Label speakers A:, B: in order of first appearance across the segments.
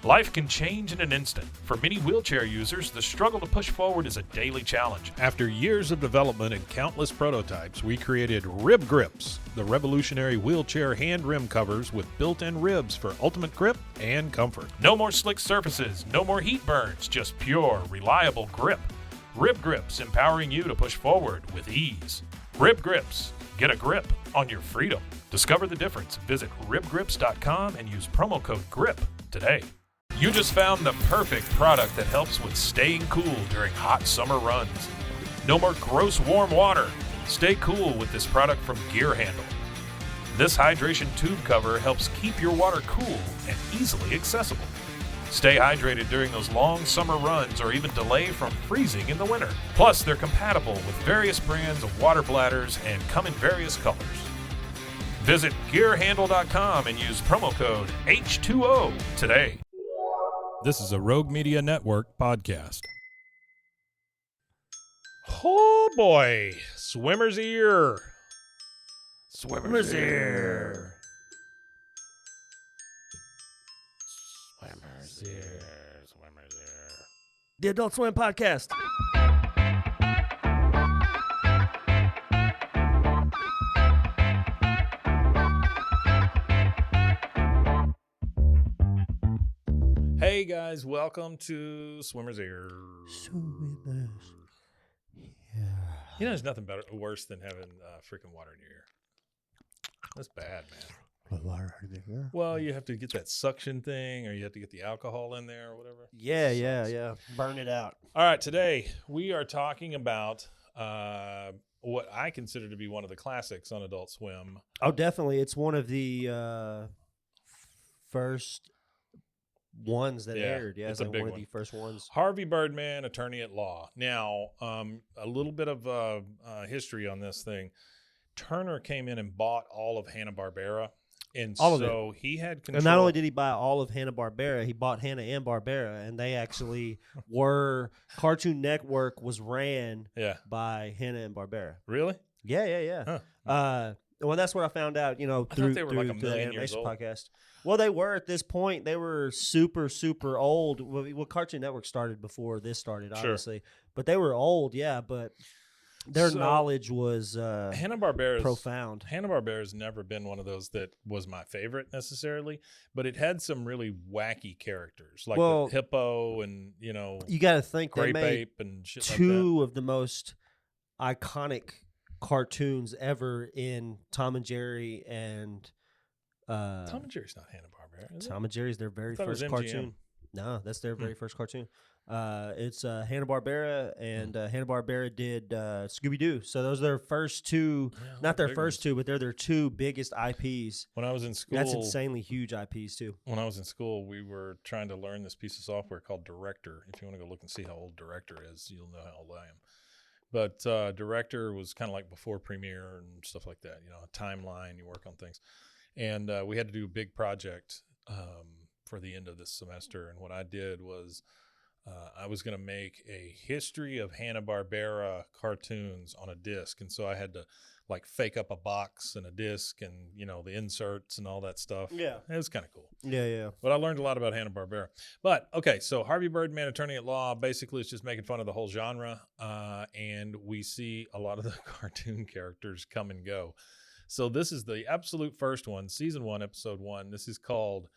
A: Life can change in an instant. For many wheelchair users, the struggle to push forward is a daily challenge.
B: After years of development and countless prototypes, we created Rib Grips, the revolutionary wheelchair hand rim covers with built-in ribs for ultimate grip and comfort.
A: No more slick surfaces, no more heat burns, just pure, reliable grip. Rib Grips, empowering you to push forward with ease. Rib Grips, get a grip on your freedom. Discover the difference. Visit ribgrips.com and use promo code GRIP today. You just found the perfect product that helps with staying cool during hot summer runs. No more gross warm water. Stay cool with this product from Gear Handle. This hydration tube cover helps keep your water cool and easily accessible. Stay hydrated during those long summer runs or even delay from freezing in the winter. Plus, they're compatible with various brands of water bladders and come in various colors. Visit gearhandle.com and use promo code H2O today.
B: This is a Rogue Media Network podcast.
A: Oh boy, swimmer's ear.
C: Swimmer's ear.
A: Swimmer's ear. Swimmer's ear.
C: The Adult Swim Podcast.
B: Hey guys, welcome to Swimmer's Ear.
C: Swimmers. Yeah.
B: You know, there's nothing worse than having freaking water in your ear. That's bad, man. Well, you have to get that suction thing, or you have to get the alcohol in there, or whatever.
C: Yeah. Burn it out.
B: All right, today we are talking about what I consider to be one of the classics on Adult Swim.
C: Oh, definitely. It's one of the first ones that aired. Yeah,
B: it's
C: like
B: a big
C: one
B: one.
C: of the first ones.
B: Harvey Birdman, attorney at law. Now, a little bit of history on this thing. Turner came in and bought all of Hanna-Barbera, and
C: All of
B: so he had control.
C: And not only did he buy all of Hanna-Barbera, he bought Hanna and Barbera, and they actually were Cartoon Network was ran by Hanna and Barbera.
B: Really?
C: Yeah.
B: Huh.
C: Well, that's what I found out,
B: thought they were like a
C: the
B: million years
C: animation
B: old.
C: podcast. Well, they were at this point. They were super, super old. Well, Cartoon Network started before this started, obviously. But they were old, yeah. But their knowledge was
B: Hanna-Barbera's
C: profound.
B: Hanna-Barbera's never been one of those that was my favorite necessarily, but it had some really wacky characters, like the hippo and,
C: You got to think they
B: grape
C: made
B: ape and shit
C: two of the most iconic cartoons ever in Tom and Jerry and
B: Tom and Jerry's not Hanna-Barbera, is it?
C: Tom and Jerry's their very
B: I thought it
C: first
B: was
C: cartoon. No, that's their very first cartoon. It's Hanna-Barbera, and Hanna-Barbera did Scooby-Doo. So those are their first two, not their first two, but they're their two biggest IPs.
B: When I was in school,
C: That's insanely huge IPs too.
B: When I was in school, we were trying to learn this piece of software called Director. If you want to go look and see how old Director is, you'll know how old I am. But Director was kind of like before Premiere and stuff like that. A timeline, you work on things. And we had to do a big project for the end of this semester. And what I did was I was going to make a history of Hanna-Barbera cartoons on a disc. And so I had to like fake up a box and a disc and, the inserts and all that stuff.
C: Yeah.
B: It was kind of cool.
C: Yeah.
B: But I learned a lot about Hanna-Barbera. But, okay, so Harvey Birdman, attorney at law, basically is just making fun of the whole genre. And we see a lot of the cartoon characters come and go. So this is the absolute first one, season 1, episode 1. This is called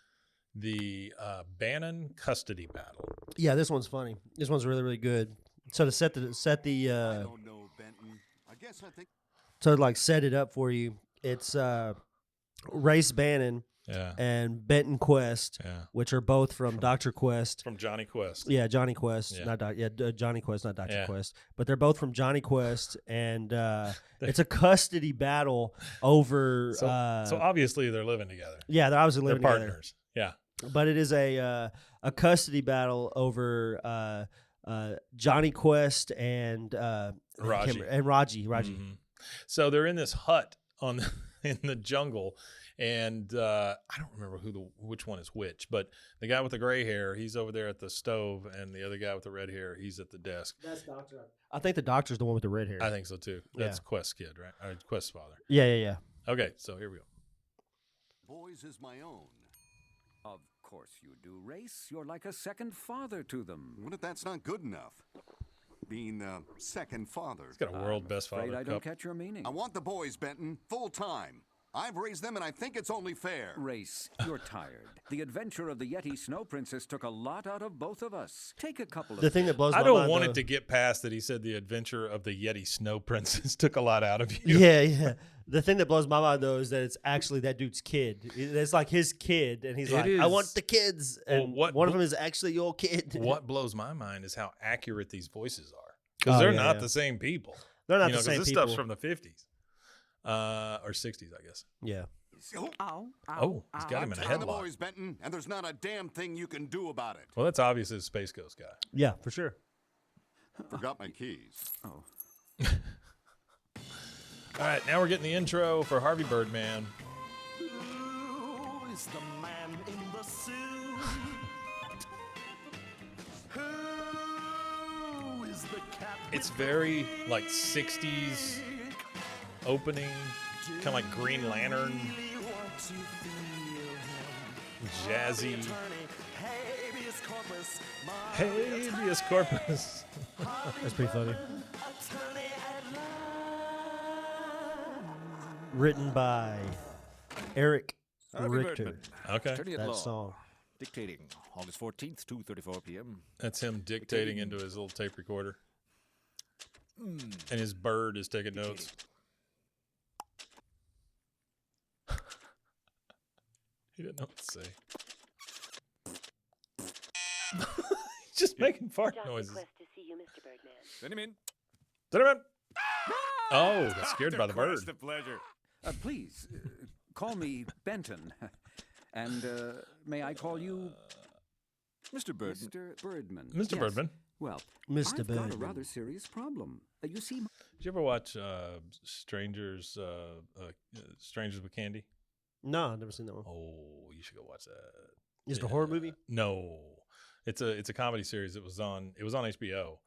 B: the Bannon custody battle.
C: Yeah, this one's funny. This one's really, really good. So to set the
D: I don't know, Benton.
C: set it up for you, it's Race Bannon
B: Yeah.
C: and Benton Quest, which are both from Dr. Quest.
B: From Johnny Quest.
C: Yeah, Johnny Quest,
B: Yeah.
C: Johnny Quest, not Dr.
B: Yeah.
C: Quest, but they're both from Johnny Quest, and it's a custody battle over.
B: So obviously they're living together.
C: Yeah, they're obviously
B: They're
C: living together.
B: partners. Yeah.
C: But it is a custody battle over Johnny Quest and
B: Raji.
C: Raji.
B: Mhm. So they're in this hut in the jungle, and I don't remember which one is which, but the guy with the gray hair, he's over there at the stove, and the other guy with the red hair, he's at the desk.
C: That's Doctor. I think the doctor's the one with the red hair.
B: I think so too. That's Quest's kid, right? Or Quest's father.
C: Yeah.
B: Okay, so here we go.
D: Boys is my own.
E: Of course you do, Race. You're like a second father to them.
D: What if that's not good enough? Being the second father.
B: He's got a world best
E: Afraid
B: father
E: I don't
B: cup.
E: catch your meaning.
D: I want the boys, Benton, full time. I've raised them, and I think it's only fair.
E: Race, you're tired. The adventure of the Yeti Snow Princess took a lot out of both of us. Take a couple of
C: The thing that blows my
B: I
C: mind.
B: don't want
C: though-
B: it to get past that he said the adventure of the Yeti Snow Princess took a lot out of you.
C: Yeah. The thing that blows my mind though is that it's actually that dude's kid. It's like his kid, and he's
B: It
C: like,
B: is.
C: "I want the kids," and
B: Well,
C: one of them is actually your kid.
B: What blows my mind is how accurate these voices are, because they're not the same people.
C: They're not
B: You know,
C: the same
B: 'cause this
C: people.
B: stuff's from the 50s or 60s, I guess.
C: Yeah.
B: Oh, he's got him in a
D: I'm the
B: headlock.
D: boys, Benton, and there's not a damn thing you can do about it.
B: Well, that's obviously a Space Ghost guy.
C: Yeah, for sure.
D: Forgot my keys.
E: Oh.
B: All right, now we're getting the intro for Harvey Birdman.
F: Who is the man in the suit? Who is the cat?
B: It's very like 60s opening, kind of like Green Lantern, jazzy. Habeas corpus.
C: That's pretty funny. Written by Eric
G: Harvey
C: Richter.
G: Birdman,
B: Okay,
G: attorney at
C: That
G: law,
C: song.
G: dictating August 14th, 2:34 p.m.
B: that's him dictating into his little tape recorder, and his bird is taking notes. He didn't know what to say. He's just making fart noises.
H: Request to see you, Mr. Birdman.
G: Send him in.
B: Cinnamon. Oh, got scared by the bird.
G: It's a pleasure.
E: Please, call me Benton. And may I call you
G: Mr. Birdman.
E: Mr. Birdman?
B: Mr.
E: Yes.
B: Birdman.
E: Well,
C: Mr.
E: I've got a
C: Birdman.
E: rather serious problem. You see,
B: Did you ever watch Strangers with Candy?
C: No, I've never seen that one.
B: Oh, you should go watch that.
C: Is it a horror movie?
B: No, it's a comedy series. It was on HBO,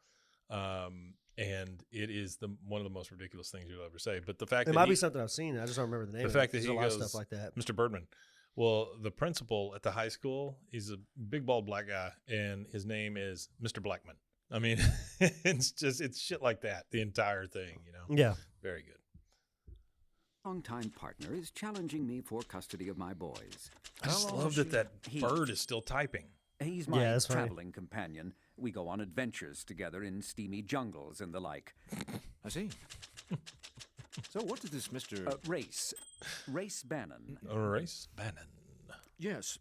B: and it is one of the most ridiculous things you'll ever say. But the fact
C: It
B: that
C: might be something I've seen. I just don't remember the name.
B: the
C: of
B: fact
C: it.
B: that
C: There's
B: he
C: a lot of
B: goes,
C: stuff like that.
B: Mr. Birdman. Well, the principal at the high school, he's a big bald black guy, and his name is Mr. Blackman. I mean, it's shit like that. The entire thing, you know.
C: Yeah.
B: Very good.
E: longtime partner is challenging me for custody of my boys.
B: I just love that
E: He-
B: bird is still typing.
E: He's my
C: Yeah, that's funny.
E: traveling companion. We go on adventures together in steamy jungles and the like.
G: I see. So what did this Mr.
E: Race Bannon.
B: Race Bannon.
G: Yes.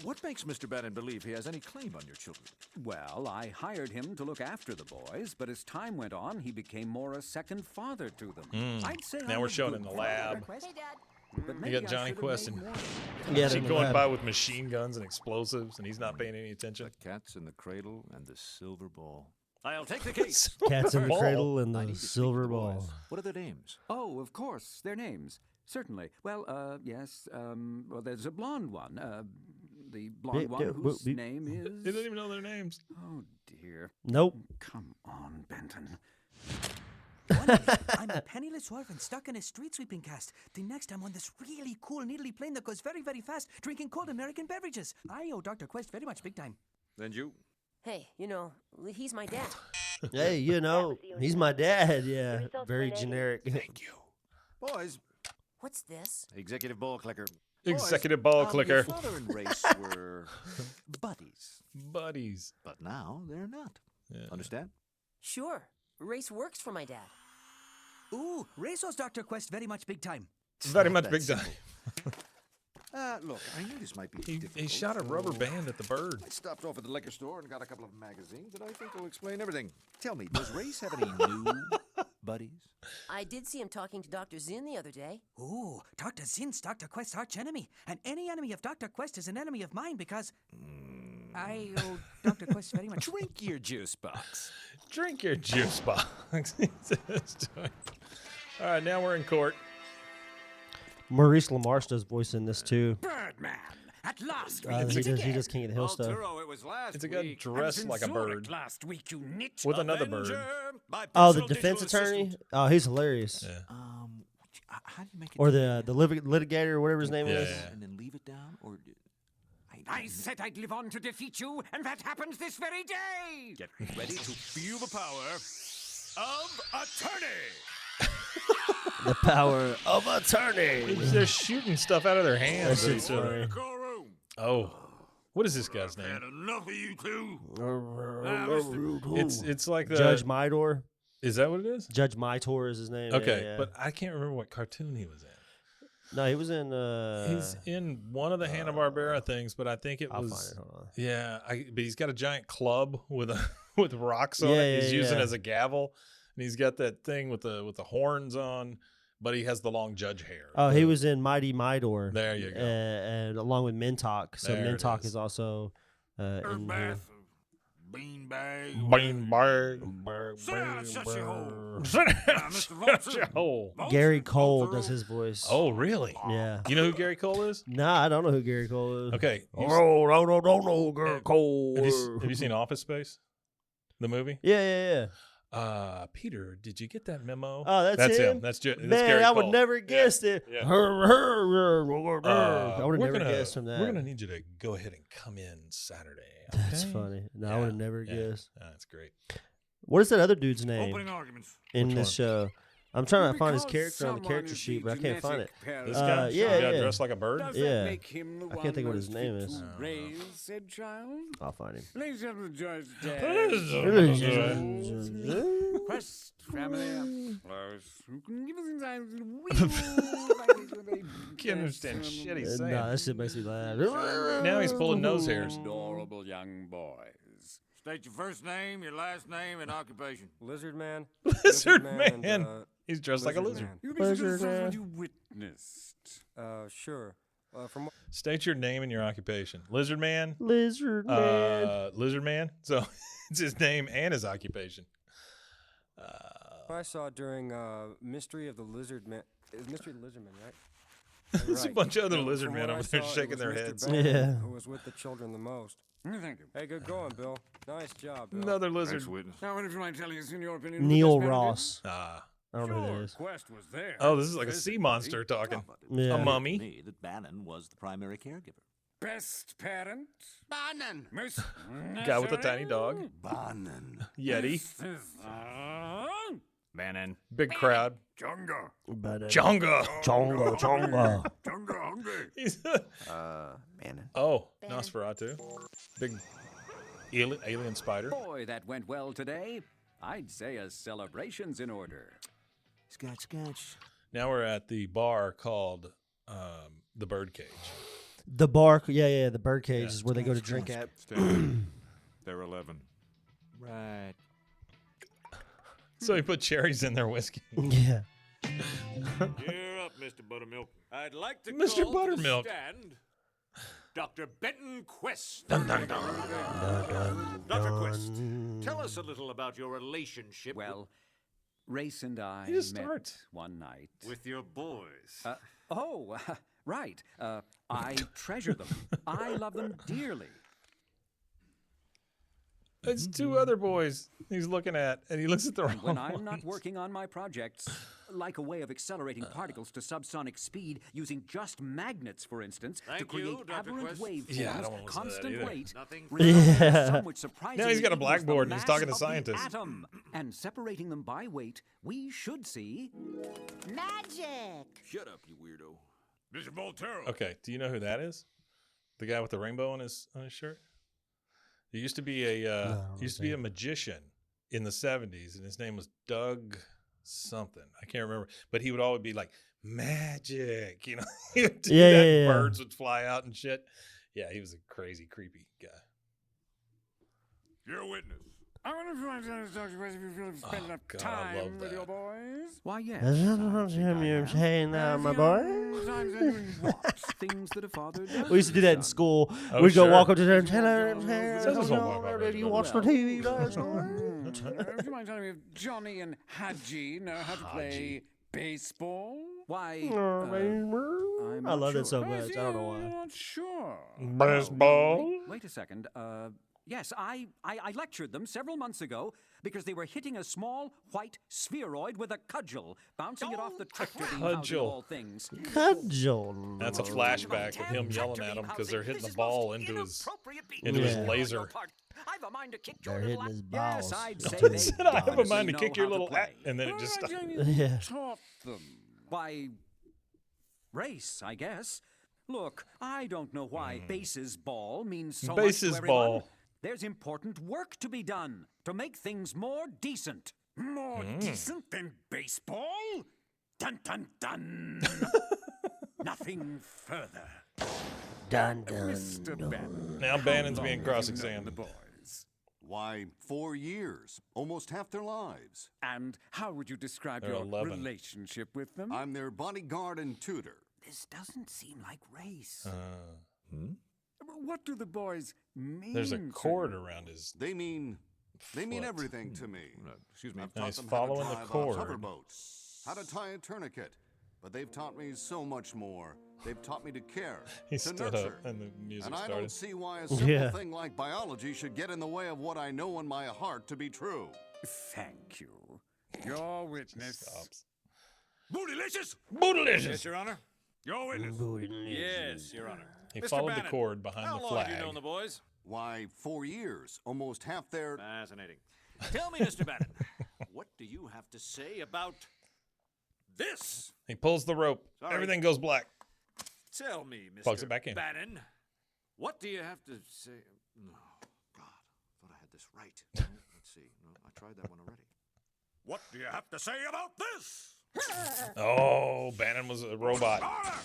G: What makes Mr. Bannon believe he has any claim on your children?
E: Well, I hired him to look after the boys, but as time went on, he became more a second father to them. I'd say
B: Now
E: I'm
B: we're
E: a
B: showing
E: good
B: in the
E: father,
B: lab.
E: but
B: You
E: maybe
B: got
E: I
B: Johnny
E: should have
B: Quest
E: made
B: and
E: more.
C: Yeah,
B: she
C: in the
B: going
C: lab.
B: by with machine guns and explosives, and he's not paying any attention.
I: The cat's in the cradle and the silver ball.
G: I'll take the case.
C: Cats in the
B: Ball.
C: cradle and
G: I
C: the
G: need to speak to
C: silver
G: the
C: ball.
G: boys. What are their names?
E: Oh, of course, their names. Certainly. Well, yes. Well, there's a blonde one. The blonde one whose name
B: He
E: is.
B: doesn't even know their names.
E: Oh dear.
C: Nope.
E: Come on, Benton.
J: I'm a penniless orphan stuck in a street sweeping cast. The next I'm on this really cool needly plane that goes very, very fast, drinking cold American beverages. I owe Dr. Quest very much big time.
G: And you?
H: Hey, he's my dad.
C: Hey, he's my dad. Yeah.
H: results
C: Very
H: were negative.
C: generic.
G: Thank you. Boys,
H: What's this?
G: executive ball clicker.
B: Executive ball
G: Your
B: clicker.
G: father and Race were buddies,
B: Buddies.
G: but now they're not.
B: Yeah.
G: Understand?
H: Sure. Race works for my dad.
J: Ooh, Race owes Dr. Quest very much big time.
B: Very
G: Not
B: much
G: that
B: big time.
G: simple. Look, I knew this might be
B: He
G: difficult.
B: shot a rubber
G: so
B: band at the bird.
G: I stopped off at the liquor store and got a couple of magazines that I think will explain everything. Tell me, does Race have any new buddies?
H: I did see him talking to Dr. Zinn the other day.
J: Ooh, Dr. Zinn's Dr. Quest's arch enemy. And any enemy of Dr. Quest is an enemy of mine because I owe Dr. Quest very much.
G: Drink your juice box.
B: Drink your juice box. All right, now we're in court.
C: Maurice LaMarche does voice in this too.
J: Birdman, at last we
C: He
J: meet
C: does
J: again.
C: King of the Hill stuff.
G: Arturo, it was last
B: It's a guy
G: week.
B: dressed like a
J: Zurich
B: bird
J: last week, you nit.
B: with another bird.
G: Avenger, my
C: Oh, the
G: personal
C: defense
G: digital
C: attorney.
G: assistant.
C: Oh, he's hilarious.
B: Yeah.
G: How do you make it?
C: Or the litigator, or whatever his name
B: Yeah,
C: is.
B: yeah.
G: and then leave it down, or
E: I said I'd live on to defeat you, and that happens this very day!
G: Get ready to feel the power of attorney!
C: The power of attorney.
B: They're shooting stuff out of their hands.
C: That shit's
B: at each other.
C: funny.
G: Courtroom.
B: Oh, what is this guy's
G: Had
B: name?
G: enough of you two.
B: It's like the
C: Judge Midor.
B: Is that what it is?
C: Judge Mitor is his name.
B: Okay,
C: yeah.
B: but I can't remember what cartoon he was in.
C: No, he was in.
B: He's in one of the Hanna-Barbera things, but I think it
C: I'll
B: was.
C: find it. Hold on.
B: Yeah, but he's got a giant club with with rocks on
C: Yeah,
B: it. He's
C: yeah,
B: using
C: yeah.
B: it as a gavel, and he's got that thing with the horns on, but he has the long judge hair.
C: Oh, he was in Mighty Midor.
B: There you go.
C: And along with Mintalk. So
B: There it
C: Mintalk
B: is.
C: is also in here.
G: Bath. Beanbag. Sit down and shut your hole.
B: Sit down,
G: Mr.
B: shut your hole.
C: Gary Cole does his voice.
B: Oh, really?
C: Yeah.
B: You know who Gary Cole is?
C: Nah, I don't know who Gary Cole is.
B: Okay.
C: Don't know who Gary Cole.
B: Have you seen Office Space? The movie?
C: Yeah.
B: Peter, did you get that memo?
C: Oh, that's him?
B: That's Gary
C: Man, I would
B: Cole.
C: never guessed it.
B: Yeah.
C: I would have never guessed from that.
B: We're gonna need you to go ahead and come in Saturday.
C: That's
B: okay?
C: funny. No, I would have never guessed.
B: That's great.
C: What is that other dude's name
G: Opening arguments.
C: in
B: Which
C: this show? I'm trying to find his
E: Because
C: character on the
E: someone
C: character
E: is
C: sheet,
E: the
C: but I can't find it.
E: genetic parent
B: This
E: of
B: guy,
E: the
C: yeah,
E: child,
B: got
C: yeah.
B: dressed like a bird.
E: Does
C: Yeah.
E: that make him the
C: I
E: one
C: can't think what his
E: most
C: name
E: fit
C: is.
E: to raise said child?
C: I'll find him.
E: Ladies and gentlemen, Judge Quest family. Who can give us insight into
B: Can't understand shit he's saying.
C: No, that shit makes me laugh.
B: Now he's pulling nose hairs.
E: Adorable young boys.
G: State your first name, your last name, and occupation.
K: Lizard Man.
B: Lizard man.
K: and,
B: He's dressed like a lizard.
K: Man.
E: You need to discuss what you witnessed.
K: Sure. From what
B: State your name and your occupation. Lizard man.
C: Lizard Man.
B: Lizard man. So it's his name and his occupation.
K: I saw during Mystery of the Lizard Man. Mystery of the Lizard Man, right?
B: There's a bunch of other lizard
K: From
B: men
K: what
B: over
K: I
B: there
K: saw, it
B: shaking
K: was
B: their
K: Mr.
B: heads.
K: Bannon
C: Yeah.
K: Who was with the children the most.
E: Thank you.
K: Hey, good going, Bill. Nice job, Bill.
B: Another lizard.
G: Thanks, witness.
E: Now, what if you mind telling us in your opinion? who
C: Neil
E: the best man
C: Ross. I don't know who that
G: Sure,
C: is.
G: Quest was there.
B: Oh, this is like a
G: Physically.
B: sea monster talking.
C: Yeah.
B: A mummy.
I: Me that Bannon was the primary caregiver.
E: Best parent?
D: Bannon.
E: Most
B: Guy with a tiny dog.
D: Bannon.
B: Yeti.
I: Bannon.
B: Big crowd.
E: Junga.
B: Chonga.
C: Chonga.
E: Junga hungry.
B: He's
K: Bannon.
B: oh, Nosferatu. Big alien spider.
E: Boy, that went well today. I'd say a celebration's in order.
I: Scotch, scotch.
B: Now we're at the bar called the Birdcage.
C: The bar, yeah, the birdcage
B: Yeah.
C: is where they go to drink at.
G: They're 11.
I: Right.
B: So he put cherries in their whiskey.
C: Yeah.
G: You're up, Mr. Buttermilk. I'd like to
B: Mr.
G: call
B: Buttermilk.
G: to the stand Dr. Benton Quest.
B: Dun.
G: Dr. Quest, tell us a little about your relationship
E: Well, Race and I
B: You just
E: met
B: start.
E: one night.
G: with your boys.
E: Right. I treasure them. I love them dearly.
B: It's two other boys he's looking at, and he looks at the wrong
E: When I'm not
B: ones.
E: working on my projects, like a way of accelerating particles to subsonic speed using just magnets, for instance, to
G: Thank you,
E: create
G: Dr.
E: aberrant
G: Quest.
E: waveforms,
B: Yeah, I don't wanna listen to that
E: constant
B: either.
E: weight,
G: Nothing.
E: resulting in
C: Yeah.
E: some which surprisingly
B: Now he's got a
E: equals the
B: blackboard and he's
E: mass
B: talking to
E: of the
B: scientists.
E: atom. And separating them by weight, we should see
H: Magic!
G: Shut up, you weirdo. Mr. Voltero.
B: Okay, do you know who that is? The guy with the rainbow on his shirt. There used to be a magician in the 70s, and his name was Doug something. I can't remember, but he would always be like magic, you know. He would do
C: Yeah,
B: that,
C: yeah, yeah.
B: birds would fly out and shit. Yeah, he was a crazy, creepy guy.
G: You're a witness.
E: I wonder if you want to tell us, Dr. West, if you feel you've spent enough
B: God, I love
E: time with
B: that.
E: your boys. Why, yes.
C: You're saying that, my boy?
E: What? Things that a father does.
C: We used to do that in school.
B: Oh,
C: We'd go
B: sure.
C: walk up to them and tell them,
B: Says his whole wife,
C: did you watch the TV last night?
E: Would you mind telling me if Johnny and Hadji know how to play baseball? Why? I'm
C: I
E: not
C: love that so
E: sure.
C: much. I don't know
E: You're
C: why.
E: not sure.
B: Baseball.
E: Wait a second. Yes, I lectured them several months ago because they were hitting a small white spheroid with a cudgel, bouncing it off the tractor beam housing of all things.
C: Cudgel.
B: That's a flashback of him yelling at them because they're hitting the ball into his laser.
J: I've a mind to kick
C: They're hitting his balls.
E: Yes, I'd say
B: He
E: they
B: said, I have a mind to
E: know
B: kick your
E: how
B: little
E: play.
B: and then it just stopped.
C: Yeah.
E: Taught them by race, I guess. Look, I don't know why bases ball means so much
B: Bases
E: to everyone.
B: ball.
E: There's important work to be done to make things more decent. More decent than baseball? Dun dun dun. Nothing further.
C: Dun, dun,
E: Mr.
C: dun.
E: Bannon.
B: Now Bannon's being
E: The
B: cross-examined.
E: boys.
D: Why, 4 years, almost half their lives.
E: And how would you describe
B: They're
E: your
B: 11.
E: relationship with them?
D: I'm their bodyguard and tutor.
E: This doesn't seem like race. What do the boys mean?
B: There's a
E: to
B: cord
E: you?
B: around his.
D: They mean
B: foot.
D: everything to me.
G: Excuse me.
D: I've
B: Now
D: taught
B: he's
D: them
B: following
D: how
B: the
D: to drive
B: cord.
D: a hoverboat, how to tie a tourniquet. But they've taught me so much more. They've taught me to care,
B: He
D: to
B: stood
D: nurture.
B: up and the music
D: And I
B: started.
D: don't see why a simple
C: Yeah.
D: thing like biology should get in the way of what I know in my heart to be true.
E: Thank you. Your witness.
B: Stops.
L: Bootylicious!
B: Bootylicious!
L: Yes, Your Honor. Your witness. Yes, Your Honor.
B: He
L: Mr.
B: followed the
L: Bannon,
B: cord behind
L: how
B: the
L: long
B: flag.
L: have you known the boys?
D: Why, 4 years, almost half their...
L: Fascinating. Tell me, Mr. Bannon, what do you have to say about this?
B: He pulls the rope.
L: Sorry.
B: Everything goes black.
L: Tell me, Mr.
B: Plugs it back in.
L: Bannon, what do you have to say?
G: No, God, thought I had this right. Let's see. No, I tried that one already.
L: What do you have to say about this?
B: Oh, Bannon was a robot.
L: Order!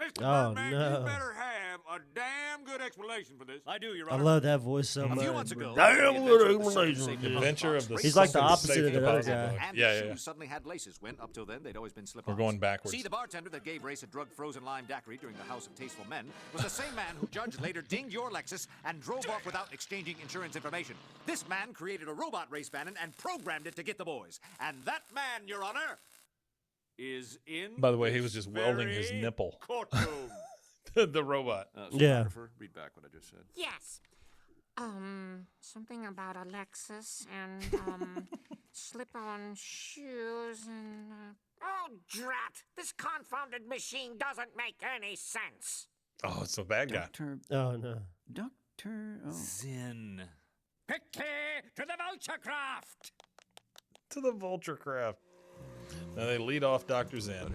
L: Mr.
C: Oh,
L: Birdman,
C: no.
L: you better have a damn good explanation for this. I do, Your
C: I
L: Honor.
C: love that voice so
L: A
C: much.
L: few months ago,
C: bro.
G: Damn good explanation.
B: The Adventure of the
C: He's like the
B: Safe
C: opposite of that other
B: Deposit
C: guy.
B: Book.
G: And
B: Yeah,
G: the
B: yeah,
G: shoes
B: yeah.
G: suddenly had laces when, up till then, they'd always been slip-ons.
B: We're going backwards.
G: See, the bartender that gave Race a drugged frozen lime daiquiri during the House of Tasteful Men was the same man who Judge later dinged your Lexus and drove off without exchanging insurance information. This man created a robot race Bannon and programmed it to get the boys. And that man, Your Honor, is in
B: By the way, he
G: this
B: was just welding his
G: very
B: nipple.
G: courtroom.
B: The robot.
C: Yeah.
G: Read back what I just said.
H: Yes. Something about a Lexus and, slip-on shoes and, Oh, drat! This confounded machine doesn't make any sense.
B: Oh, it's the bad guy.
E: Doctor.
C: Oh, no.
E: Doctor. Oh.
G: Zin.
J: Quickly to the vulture craft.
B: To the vulture craft. Now they lead off Dr. Zen.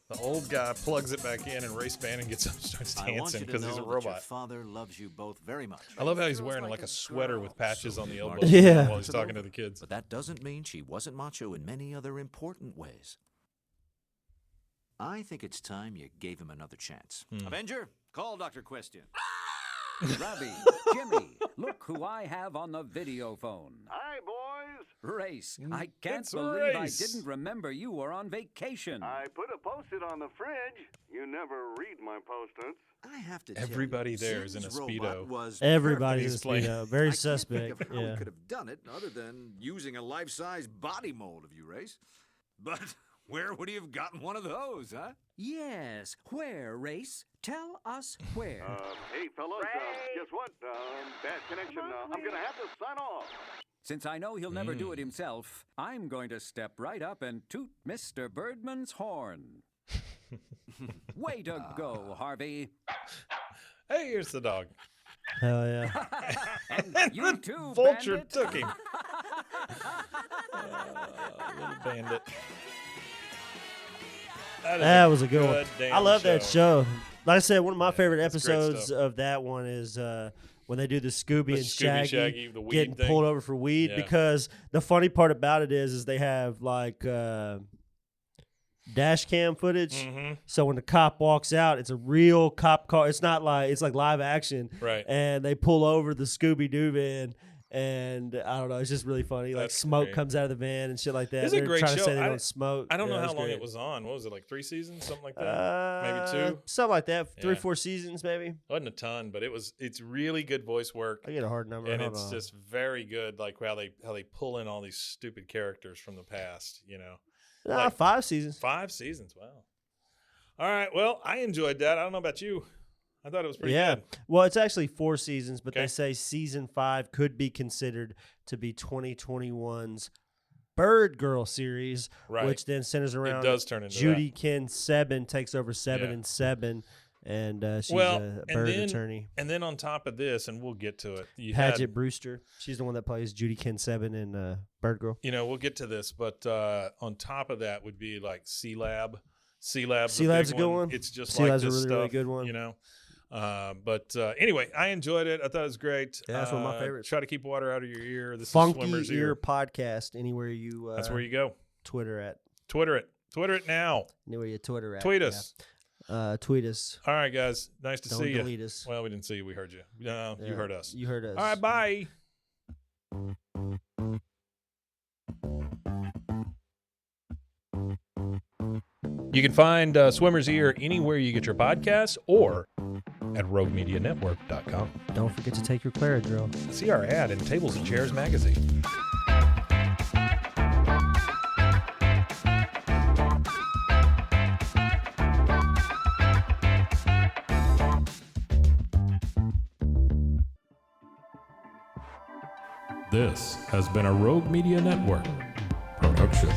B: The old guy plugs it back in, and Race Bannon gets up and starts
I: I want you
B: dancing
I: to
B: because he's a
I: know that your
B: robot.
I: father loves you both very much.
B: I love how he's wearing like a sweater with patches on the elbow
C: Yeah.
B: while he's talking to the kids.
I: But that doesn't mean she wasn't macho in many other important ways. I think it's time you gave him another chance.
G: Avenger, call Dr. Quest in.
E: Robbie, Jimmy, look who I have on the video phone.
M: Hi, boys.
E: Race, I can't
B: It's
E: believe
B: Race.
E: I didn't remember you were on vacation.
M: I put a post-it on the fridge. You never read my post-its.
G: I have to
B: Everybody
G: tell you,
B: there is in a
G: Zin's
B: Speedo.
G: robot was
C: Everybody's
B: He's
C: in a
B: playing-
C: Speedo. Very
G: I can't
C: suspect.
G: think of how
C: Yeah.
G: we could have done it other than using a life-size body mold of you, Race. But where would he have gotten one of those, huh?
E: Yes, where, Race? Tell us where.
M: Hey, fellas, guess what? Bad connection. I'm going to have to sign off.
E: Since I know he'll never do it himself, I'm going to step right up and toot Mr. Birdman's horn. Way to go, Harvey.
B: Hey, here's the dog.
C: Hell yeah.
E: And you too,
B: Vulture
E: Bandit.
B: took him. Little bandit. is
C: That was a good one.
B: damn
C: I love that show. Like I said, one of my favorite
B: it's great
C: episodes
B: stuff.
C: of that one is when they do the Scooby and
B: Scooby
C: Shaggy,
B: Shaggy, the weed
C: getting
B: thing.
C: pulled over for weed.
B: Yeah.
C: Because the funny part about it is they have like dash cam footage.
B: Mm-hmm.
C: So when the cop walks out, it's a real cop car. It's not like it's like live action.
B: Right.
C: And they pull over the Scooby Doo van. And I don't know, it's just really funny. Like
B: That's
C: smoke
B: great.
C: comes out of the van and shit like that.
B: It's a
C: They're
B: great
C: trying
B: show.
C: to say they
B: I-
C: don't smoke.
B: I don't know
C: Yeah,
B: how
C: it's
B: long
C: great.
B: it was on. What was it, like 3 seasons? Something like that? Maybe 2?
C: Something like that. 3 or
B: Yeah.
C: 4 seasons, maybe.
B: Wasn't a ton, but it's really good voice work.
C: I get a hard number.
B: And
C: Hold
B: it's
C: on.
B: just very good, like how they pull in all these stupid characters from the past, you know. Like
C: 5 seasons.
B: 5 seasons, wow. All right, well, I enjoyed that. I don't know about you. I thought it was pretty
C: Yeah.
B: good.
C: Well, it's actually 4 seasons, but
B: Okay.
C: they say season 5 could be considered to be 2021's Bird Girl series,
B: Right.
C: which then centers around
B: does turn into
C: Judy Ken Seven takes over 7 and 7, and she's a bird attorney.
B: And then on top of this, and we'll get to it, you
C: Paget
B: had,
C: Brewster, she's the one that plays Judy Ken Seven in Bird Girl.
B: you know, we'll get to this, but on top of that would be like C-Lab. C-Lab's
C: C-Lab's a good one.
B: It's just
C: C-Lab's
B: like this
C: a really,
B: stuff,
C: really good one.
B: you know. But anyway, I enjoyed it. I thought it was great.
C: Yeah, that's one of my favorites.
B: Try to keep water out of your ear. This
C: Funky
B: is Swimmer's
C: Ear Podcast. Anywhere you
B: That's where you go.
C: Twitter at.
B: Twitter it now.
C: Anywhere you Twitter at.
B: Tweet us.
C: Tweet us.
B: All right, guys. Nice to
C: Don't
B: see you.
C: delete us.
B: Well, we didn't see you. We heard you. No, you heard us.
C: You heard us.
B: All right, bye. You can find Swimmer's Ear anywhere you get your podcasts or at roguemedianetwork.com.
C: Don't forget to take your Claradrill.
B: See our ad in Tables and Chairs magazine. This has been a Rogue Media Network production.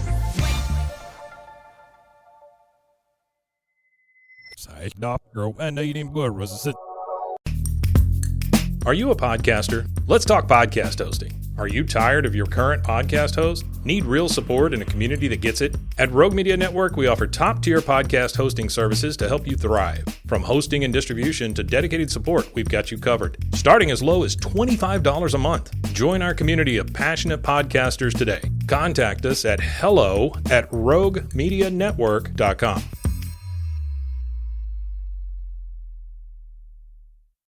B: Are you a podcaster? Let's talk podcast hosting. Are you tired of your current podcast host? Need real support in a community that gets it? At Rogue Media Network, we offer top-tier podcast hosting services to help you thrive. From hosting and distribution to dedicated support, we've got you covered. Starting as low as $25 a month. Join our community of passionate podcasters today. Contact us at hello@roguemedianetwork.com.